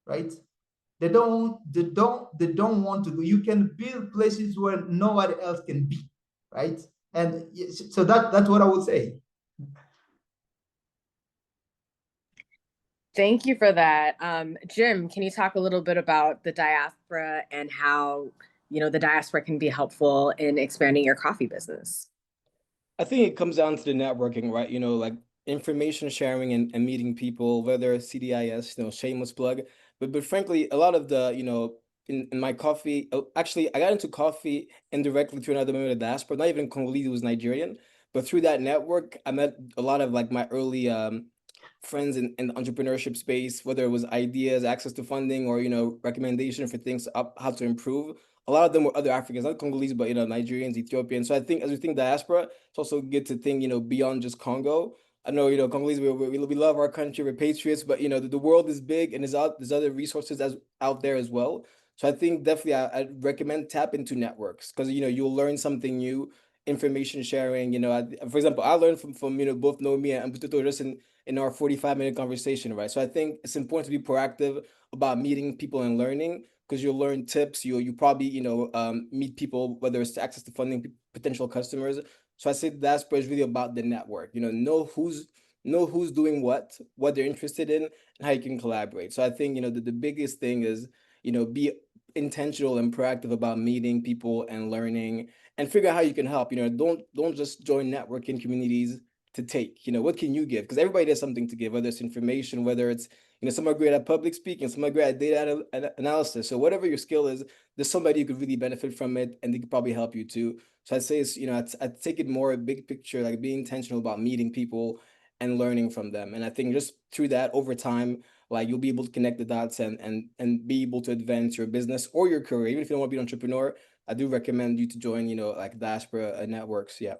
right? They don't want to go. You can build places where nobody else can be, right? And so that's what I would say. Thank you for that. Jim, can you talk a little bit about the diaspora and how, the diaspora can be helpful in expanding your coffee business? I think it comes down to the networking, right? Like information sharing and meeting people, whether it's CDIS, shameless plug. But frankly, a lot of the, in my coffee, actually, I got into coffee indirectly through another member of the diaspora, not even Congolese, who was Nigerian. But through that network, I met a lot of like my early friends in the entrepreneurship space, whether it was ideas, access to funding, or recommendation for things how to improve. A lot of them were other Africans, not Congolese, but Nigerians, Ethiopians. So I think as we think diaspora, it's also good to think beyond just Congo. I know Congolese, we love our country, we're patriots, but the world is big and there's other resources out there as well. So I think definitely I'd recommend tap into networks because you'll learn something new, information sharing. For example, I learned from both Nomi and Bututo just in our 45-minute conversation, right? So I think it's important to be proactive about meeting people and learning because you'll learn tips. You probably meet people, whether it's to access to funding, potential customers. So I say diaspora is really about the network. Know who's doing what they're interested in, and how you can collaborate. So I think the biggest thing is be intentional and proactive about meeting people and learning, and figure out how you can help. Don't just join networking communities to take. What can you give? Because everybody has something to give, whether it's information, whether it's some are great at public speaking, some are great at data analysis. So whatever your skill is, there's somebody who could really benefit from it, and they could probably help you too. So I'd say it's I'd take it more a big picture, like being intentional about meeting people and learning from them. And I think just through that, over time, like you'll be able to connect the dots and be able to advance your business or your career. Even if you don't want to be an entrepreneur, I do recommend you to join like diaspora networks. Yeah.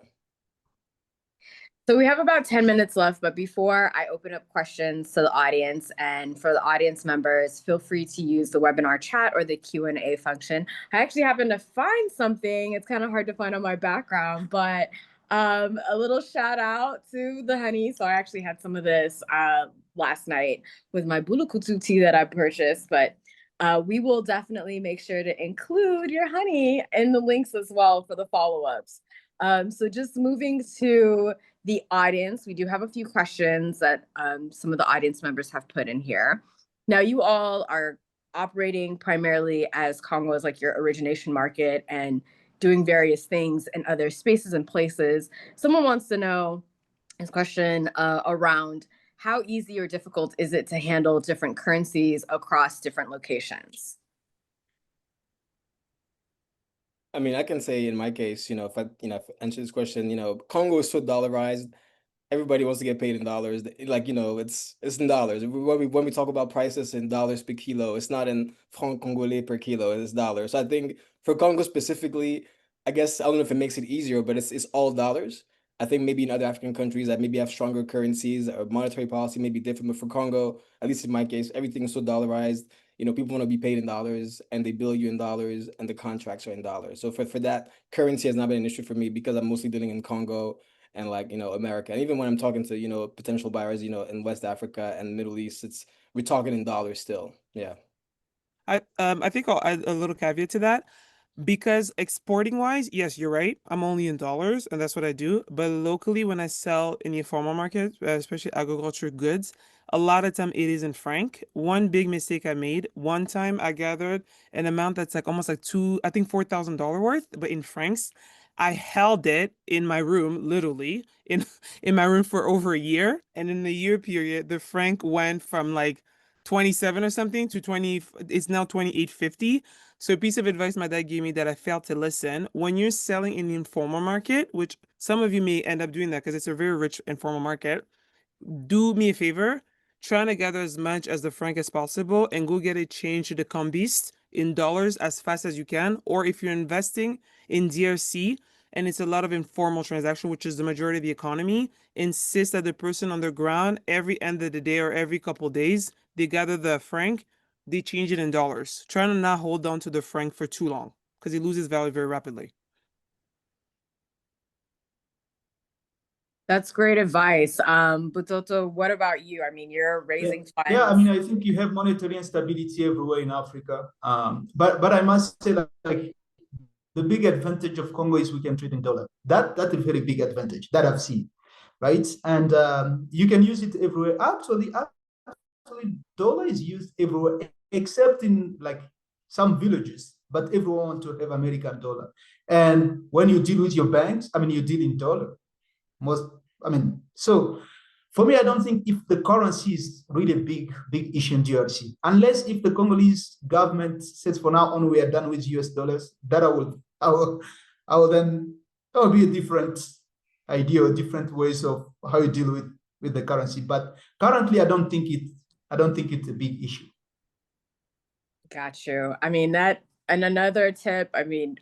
So we have about 10 minutes left, but before I open up questions to the audience, and for the audience members, feel free to use the webinar chat or the Q&A function. I actually happened to find something. It's kind of hard to find on my background, but a little shout out to the honey. So I actually had some of this last night with my bulukutu tea that I purchased, but we will definitely make sure to include your honey in the links as well for the follow-ups. So just moving to the audience, we do have a few questions that some of the audience members have put in here. Now, you all are operating primarily as Congo as like your origination market and doing various things in other spaces and places. Someone wants to know this question around how easy or difficult is it to handle different currencies across different locations? I mean, I can say in my case, if I answer this question, Congo is so dollarized. Everybody wants to get paid in dollars. Like, it's in dollars. When we talk about prices in dollars per kilo, it's not in franc congolais per kilo, it's dollars. So I think for Congo specifically, I guess I don't know if it makes it easier, but it's all dollars. I think maybe in other African countries that maybe have stronger currencies or monetary policy may be different, but for Congo, at least in my case, everything is so dollarized. People want to be paid in dollars and they bill you in dollars and the contracts are in dollars. So for that, currency has not been an issue for me because I'm mostly dealing in Congo and like America. And even when I'm talking to potential buyers in West Africa and Middle East, we're talking in dollars still. Yeah. I think I'll add a little caveat to that. Because exporting wise, yes, you're right. I'm only in dollars and that's what I do. But locally, when I sell in the informal market, especially agriculture goods, a lot of time it is in franc. One big mistake I made, one time I gathered an amount that's like almost like $4,000 worth, but in francs. I held it in my room, literally in my room for over a year. And in the year period, the franc went from like 27 or something to 20. It's now 28.50. So a piece of advice my dad gave me that I failed to listen: when you're selling in the informal market, which some of you may end up doing that because it's a very rich informal market, do me a favor, try to gather as much as the franc as possible and go get it changed to the Congolese in dollars as fast as you can. Or if you're investing in DRC and it's a lot of informal transaction, which is the majority of the economy, insist that the person on the ground every end of the day or every couple of days, they gather the franc, they change it in dollars. Try to not hold on to the franc for too long because it loses value very rapidly. That's great advice. Butoto, what about you? I mean, you're raising Yeah, I funds. mean, I think you have monetary instability everywhere in Africa. But I must say that, like, the big advantage of Congo is we can trade in dollar. That's a very big advantage that I've seen, right? And you can use it everywhere. Actually, dollar is used everywhere except in like some villages. But everyone want to have American dollar. And when you deal with your banks, I mean, you deal in dollar. So for me, I don't think if the currency is really a big issue in DRC, unless if the Congolese government says for now on we are done with US dollars, that I will then, that will be a different idea or different ways of how you deal with the currency. But currently, I don't think it's a big issue. Got you. I mean, that, and another tip, I mean,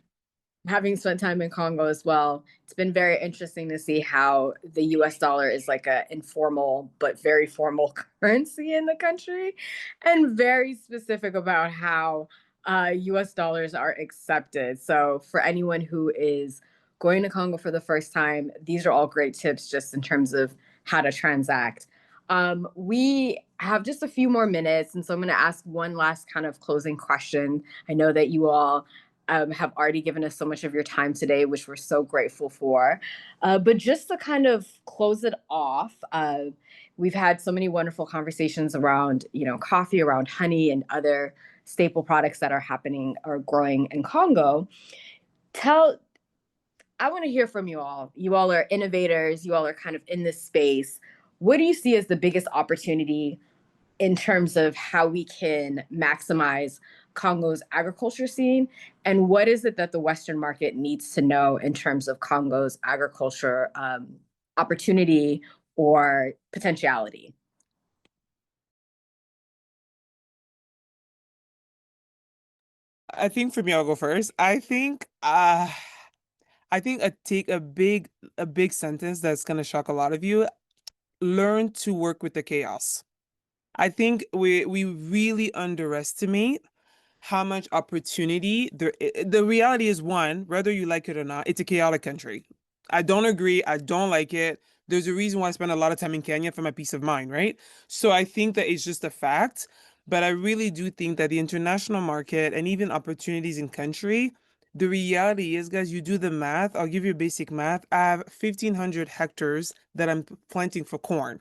having spent time in Congo as well, it's been very interesting to see how the US dollar is like a informal but very formal currency in the country, and very specific about how US dollars are accepted. So for anyone who is going to Congo for the first time, these are all great tips just in terms of how to transact. We have just a few more minutes, and so I'm going to ask one last kind of closing question. I know that you all have already given us so much of your time today, which we're so grateful for. But just to kind of close it off, we've had so many wonderful conversations around, coffee, around honey, and other staple products that are happening or growing in Congo. I want to hear from you all. You all are innovators. You all are kind of in this space. What do you see as the biggest opportunity in terms of how we can maximize Congo's agriculture scene? And what is it that the Western market needs to know in terms of Congo's agriculture opportunity or potentiality? I think for me, I'll go first. I think I take a big sentence that's gonna shock a lot of you. Learn to work with the chaos. I think we really underestimate how much opportunity there. The reality is, one, whether you like it or not, it's a chaotic country. I don't agree. I don't like it. There's a reason why I spend a lot of time in Kenya for my peace of mind, right? So I think that it's just a fact. But I really do think that the international market and even opportunities in country, the reality is, guys, you do the math. I'll give you basic math. I have 1,500 hectares that I'm planting for corn.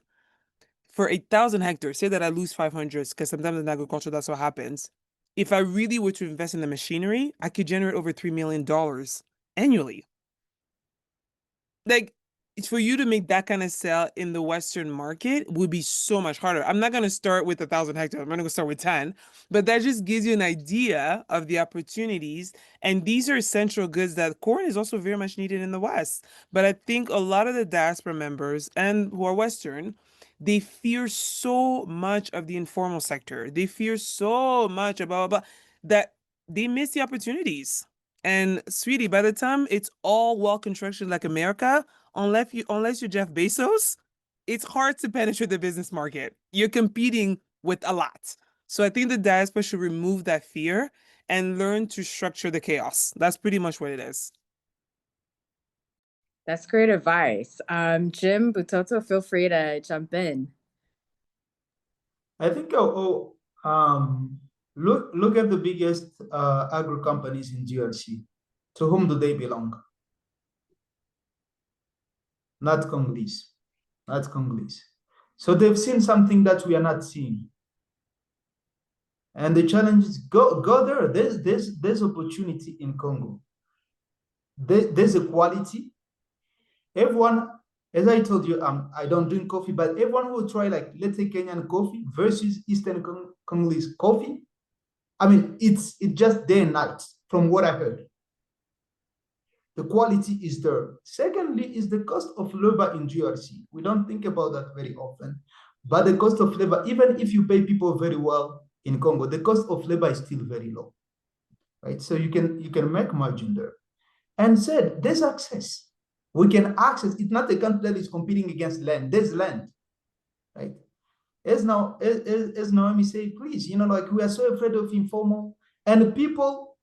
For 8,000 hectares, say that I lose 500, because sometimes in agriculture, that's what happens. If I really were to invest in the machinery, I could generate over $3 million annually. Like, it's for you to make that kind of sale in the Western market would be so much harder. I'm not going to start with 1,000 hectares. I'm going to start with 10, but that just gives you an idea of the opportunities. And these are essential goods that corn is also very much needed in the West. But I think a lot of the diaspora members and who are Western, they fear so much of the informal sector. They fear so much about that they miss the opportunities. And sweetie, by the time it's all well construction like America, unless you're Jeff Bezos, it's hard to penetrate the business market. You're competing with a lot. So I think the diaspora should remove that fear and learn to structure the chaos. That's pretty much what it is. That's great advice. Jim, Butoto, feel free to jump in. I think look at the biggest agro companies in DRC. To whom do they belong? Not Congolese. Not Congolese. So they've seen something that we are not seeing. And the challenge is go there. There's opportunity in Congo. There's a quality. Everyone As I told you, I don't drink coffee, but everyone will try, like, let's say Kenyan coffee versus Eastern Congolese coffee. I mean, it's just day and night from what I heard. The quality is there. Secondly, is the cost of labor in GRC. We don't think about that very often, but the cost of labor, even if you pay people very well in Congo, the cost of labor is still very low, right? So you can make margin there. And third, there's access. We can access. It's not a country that is competing against land. There's land, right? As Naomi said, please, like, we are so afraid of informal, and people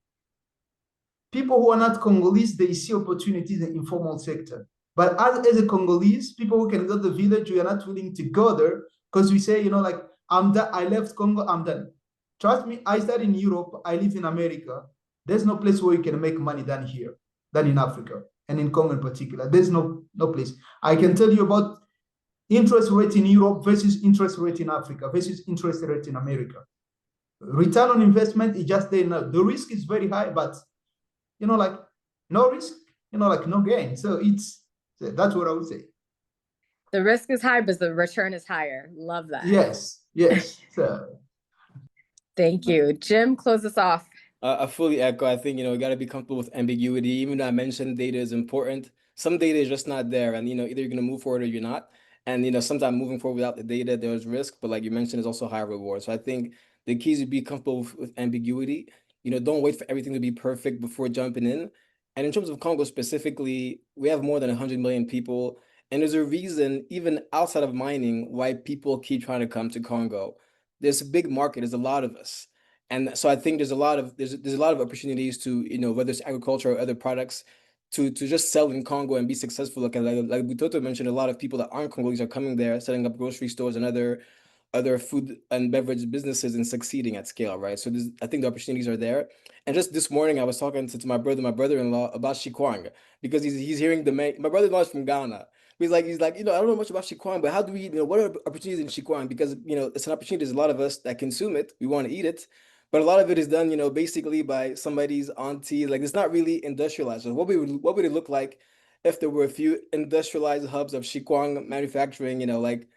who are not Congolese, they see opportunities in the informal sector. But as a Congolese, people who can go to the village, we are not willing to go there because we say, like, I'm done. I left Congo, I'm done. Trust me, I started in Europe, I live in America. There's no place where you can make money than here, than in Africa, and in Congo in particular. There's no place. I can tell you about interest rate in Europe versus interest rate in Africa versus interest rate in America. Return on investment is just there now. The risk is very high, but like, no risk, like, no gain. So that's what I would say. The risk is high, but the return is higher. Love that. Yes. So thank you. Jim, close us off. I fully echo. I think, we got to be comfortable with ambiguity. Even though I mentioned data is important, some data is just not there. And, either you're going to move forward or you're not. And, sometimes moving forward without the data, there's risk. But like you mentioned, there's also high reward. So I think the key is to be comfortable with ambiguity. Don't wait for everything to be perfect before jumping in. And in terms of Congo specifically, we have more than 100 million people. And there's a reason, even outside of mining, why people keep trying to come to Congo. There's a big market. There's a lot of us. And so I think there's a lot of opportunities to, whether it's agriculture or other products, to just sell in Congo and be successful. Like Butoto mentioned, a lot of people that aren't Congolese are coming there, setting up grocery stores and other food and beverage businesses and succeeding at scale, right? So I think the opportunities are there. And just this morning, I was talking to my brother-in-law about Shikwang, because he's hearing my brother-in-law is from Ghana. He's like, I don't know much about Shikwang, but how do we, what are opportunities in Shikwang? Because, it's an opportunity. There's a lot of us that consume it. We want to eat it. But a lot of it is done, basically by somebody's auntie. Like, it's not really industrialized. So what would it look like if there were a few industrialized hubs of Shikwang manufacturing? Like,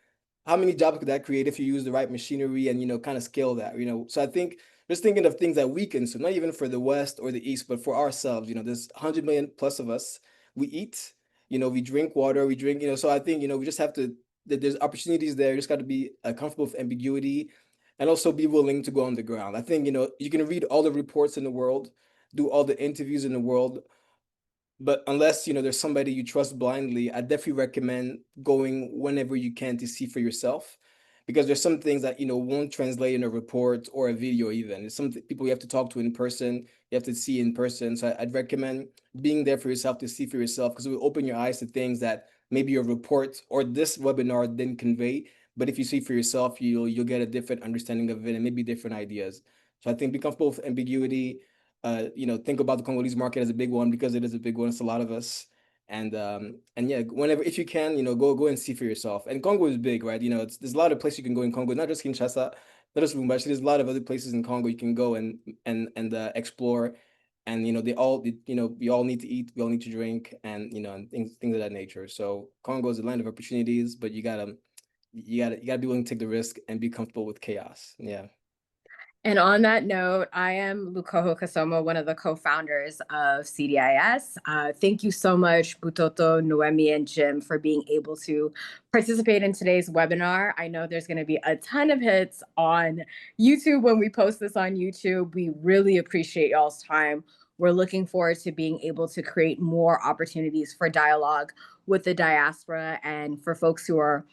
how many jobs could that create if you use the right machinery and kind of scale that? So I think just thinking of things that we consume, not even for the West or the East, but for ourselves. There's 100 million plus of us. We eat. We drink water. We drink. So I think we just have to. There's opportunities there. You just got to be comfortable with ambiguity. And also be willing to go on the ground. I think, you can read all the reports in the world, do all the interviews in the world, but unless, there's somebody you trust blindly, I definitely recommend going whenever you can to see for yourself, because there's some things that, won't translate in a report or a video even. It's some people you have to talk to in person, you have to see in person. So I'd recommend being there for yourself to see for yourself, because it will open your eyes to things that maybe your report or this webinar didn't convey. But if you see for yourself, you'll get a different understanding of it and maybe different ideas. So I think be comfortable with ambiguity. Think about the Congolese market as a big one, because it is a big one. It's a lot of us. And yeah, whenever, if you can, go and see for yourself. And Congo is big, right? There's a lot of places you can go in Congo, not just Kinshasa, not just Lubumbashi. There's a lot of other places in Congo you can go and explore. And we all need to eat, we all need to drink, and and things of that nature. So Congo is a land of opportunities, but you gotta be willing to take the risk and be comfortable with chaos. Yeah. And on that note, I am Lukoho Kasoma, one of the co-founders of CDIS. Thank you so much, Butoto, Noemi, and Jim, for being able to participate in today's webinar. I know there's going to be a ton of hits on YouTube when we post this on YouTube. We really appreciate y'all's time. We're looking forward to being able to create more opportunities for dialogue with the diaspora, and for folks who are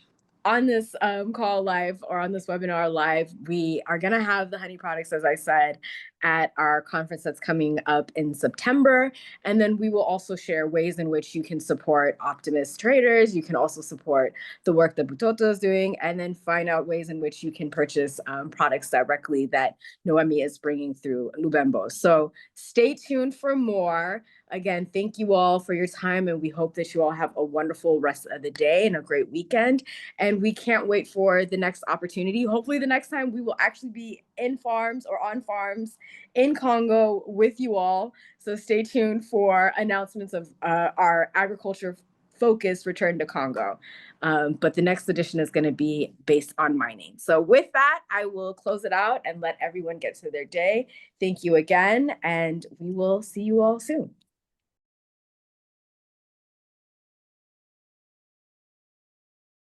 on this call live or on this webinar live, we are going to have the honey products, as I said, at our conference that's coming up in September. And then we will also share ways in which you can support Optimist traders. You can also support the work that Butoto is doing, and then find out ways in which you can purchase products directly that Noemi is bringing through Lubembo. So stay tuned for more. Again, thank you all for your time, and we hope that you all have a wonderful rest of the day and a great weekend. And we can't wait for the next opportunity. Hopefully the next time we will actually be in farms or on farms in Congo with you all. So stay tuned for announcements of our agriculture focused return to Congo. But the next edition is going to be based on mining. So with that, I will close it out and let everyone get to their day. Thank you again, and we will see you all soon.